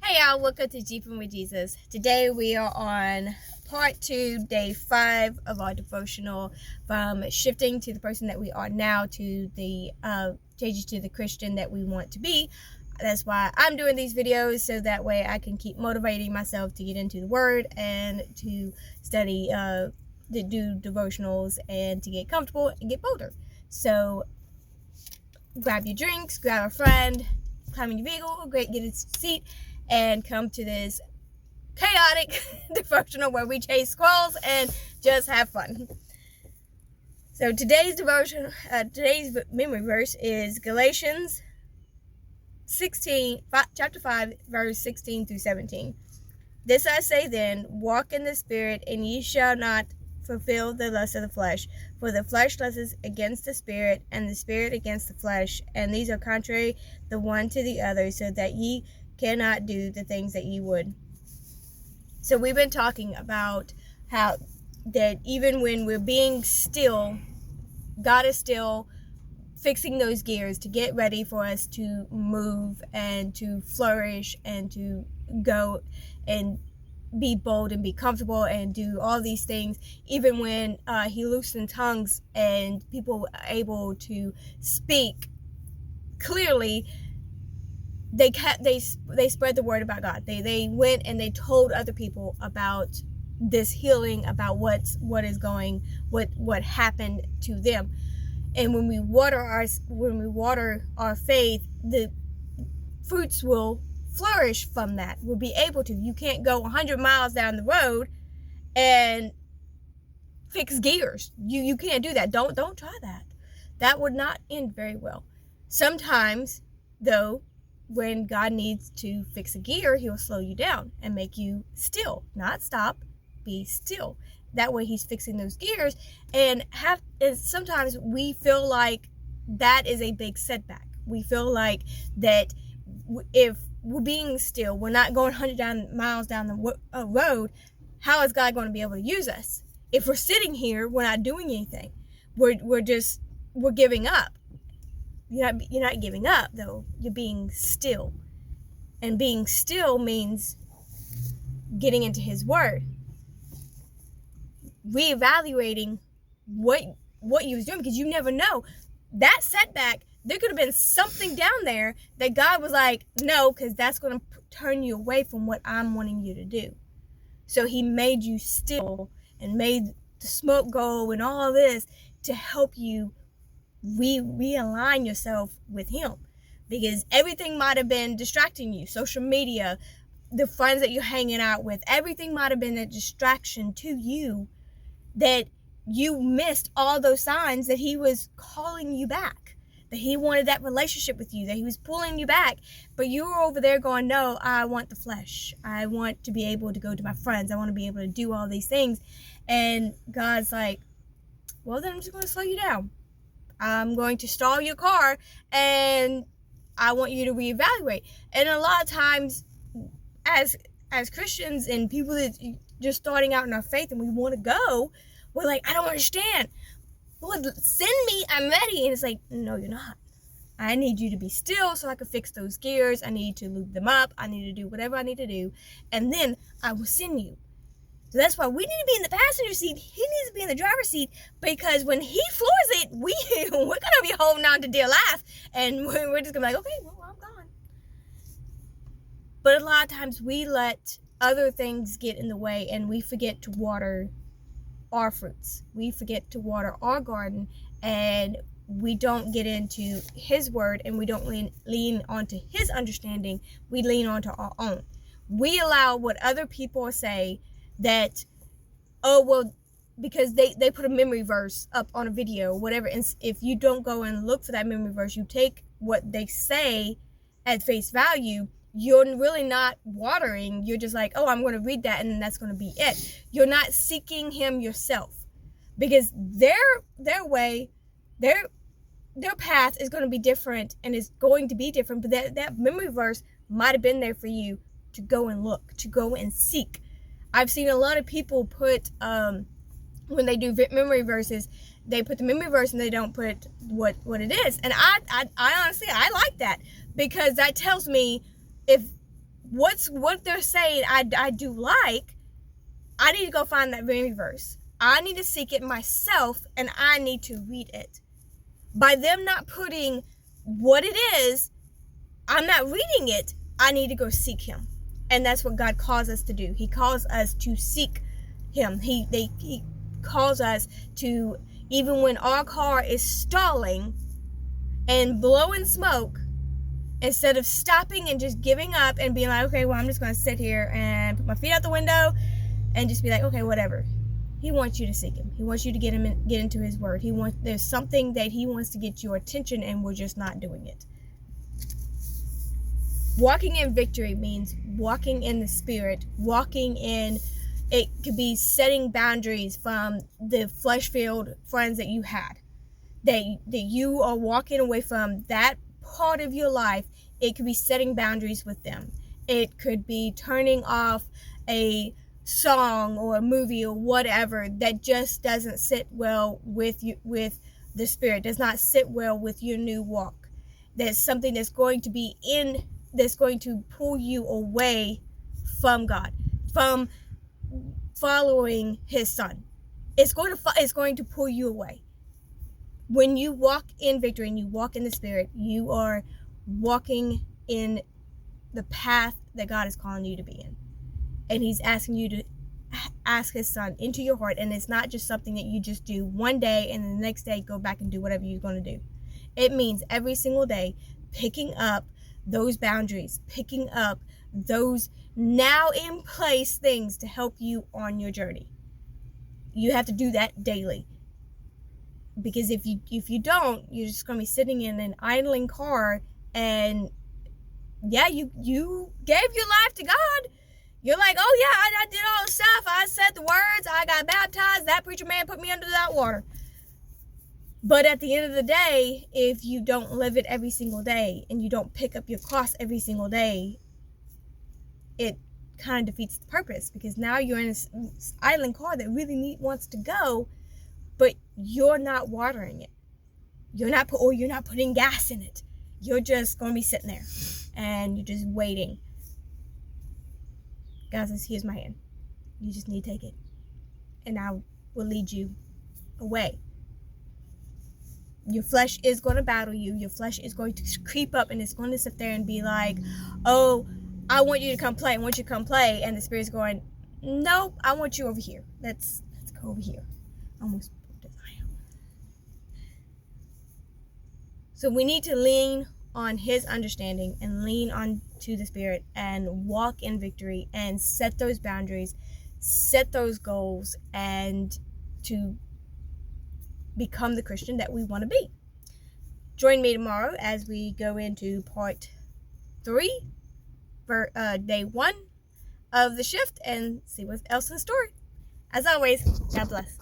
Hey y'all, welcome to Jeeping with Jesus. Today we are on part 2, day 5 of our devotional, from shifting to the person that we are now to the changes to the Christian that we want to be. That's why I'm doing these videos, so that way I can keep motivating myself to get into the Word and to study, to do devotionals, and to get comfortable and get bolder. So grab your drinks, grab a friend, climb in your vehicle, get a seat, and come to this chaotic devotional where we chase squirrels and just have fun. So today's devotion, today's memory verse is Galatians 16, chapter 5, verse 16 through 17. This I say then, walk in the Spirit, and ye shall not fulfill the lust of the flesh. For the flesh lusts against the Spirit, and the Spirit against the flesh, and these are contrary the one to the other, so that ye cannot do the things that ye would. So we've been talking about how that even when we're being still, God is still fixing those gears to get ready for us to move and to flourish and to go and be bold and be comfortable and do all these things. Even when he loosened tongues and people were able to speak clearly, they spread the word about God. They went and they told other people about this healing, about what happened to them. And when we water our faith, the fruits will flourish from that. We'll be able to. You can't go 100 miles down the road and fix gears. You can't do that. Don't try that. That would not end very well. Sometimes, though, when God needs to fix a gear, he'll slow you down and make you still, not stop, be still. That way he's fixing those gears. And sometimes we feel like that is a big setback. We feel like that if we're being still, we're not going 100 miles down the road, how is God going to be able to use us? If we're sitting here, we're not doing anything. We're giving up. You're not giving up, though. You're being still. And being still means getting into his word. Reevaluating what you was doing, because you never know. That setback, there could have been something down there that God was like, no, because that's going to turn you away from what I'm wanting you to do. So he made you still and made the smoke go and all this to help you realign yourself with him, because everything might have been distracting you. Social media, the friends that you're hanging out with, everything might have been a distraction to you, that you missed all those signs that he was calling you back, that he wanted that relationship with you, that he was pulling you back. But you were over there going, no, I want the flesh. I want to be able to go to my friends. I want to be able to do all these things. And God's like, well, then I'm just going to slow you down. I'm going to stall your car, and I want you to reevaluate. And a lot of times, as Christians and people that just starting out in our faith and we want to go, we're like, I don't understand. Lord, send me, I'm ready. And it's like, no, you're not. I need you to be still so I can fix those gears. I need to lube them up. I need to do whatever I need to do. And then I will send you. So that's why we need to be in the passenger seat. He needs to be in the driver's seat, because when he floors it, we're going to be holding on to dear life. And we're just going to be like, okay, well, I'm gone. But a lot of times we let other things get in the way, and we forget to water our fruits. We forget to water our garden, and we don't get into his word, and we don't lean onto his understanding. We lean onto our own. We allow what other people say, that, oh, well, because they put a memory verse up on a video or whatever, and if you don't go and look for that memory verse, you take what they say at face value, you're really not watering. You're just like, oh, I'm going to read that, and then that's going to be it. You're not seeking him yourself, because their way, their path is going to be different, and is going to be different. But that memory verse might have been there for you to go and look, to go and seek. I've seen a lot of people put, when they do memory verses, they put the memory verse and they don't put what it is. And I honestly, I like that, because that tells me if what they're saying I do like, I need to go find that very verse. I need to seek it myself, and I need to read it. By them not putting what it is, I'm not reading it. I need to go seek him. And that's what God calls us to do. He calls us to seek him. He calls us to, even when our car is stalling and blowing smoke, instead of stopping and just giving up and being like, okay, well, I'm just going to sit here and put my feet out the window and just be like, okay, whatever. He wants you to seek him. He wants you to get into his word. There's something that he wants to get your attention, and we're just not doing it. Walking in victory means walking in the Spirit, it could be setting boundaries from the flesh-filled friends that you had, that you are walking away from that part of your life. It could be setting boundaries with them. It could be turning off a song or a movie or whatever that just doesn't sit well with you, with the Spirit, does not sit well with your new walk. There's something that's going to pull you away from God, from following his Son. It's going to pull you away. When you walk in victory and you walk in the Spirit, you are walking in the path that God is calling you to be in. And he's asking you to ask his Son into your heart. And it's not just something that you just do one day and the next day go back and do whatever you're going to do. It means every single day picking up those boundaries, picking up those now in place things to help you on your journey. You have to do that daily. Because if you don't, you're just going to be sitting in an idling car, and yeah, you gave your life to God. You're like, oh yeah, I did all the stuff. I said the words. I got baptized. That preacher man put me under that water. But at the end of the day, if you don't live it every single day and you don't pick up your cross every single day, it kind of defeats the purpose, because now you're in an idling car that really wants to go, but you're not watering it. You're not putting gas in it. You're just going to be sitting there and you're just waiting. God says, here's my hand. You just need to take it, and I will lead you away. Your flesh is going to battle you. Your flesh is going to creep up, and it's going to sit there and be like, oh, I want you to come play. I want you to come play. And the Spirit's going, no, I want you over here. Let's go over here. Almost. So we need to lean on his understanding and lean on to the Spirit and walk in victory and set those boundaries, set those goals, and to become the Christian that we want to be. Join me tomorrow as we go into part 3 for day 1 of the shift and see what's else in store. As always, God bless.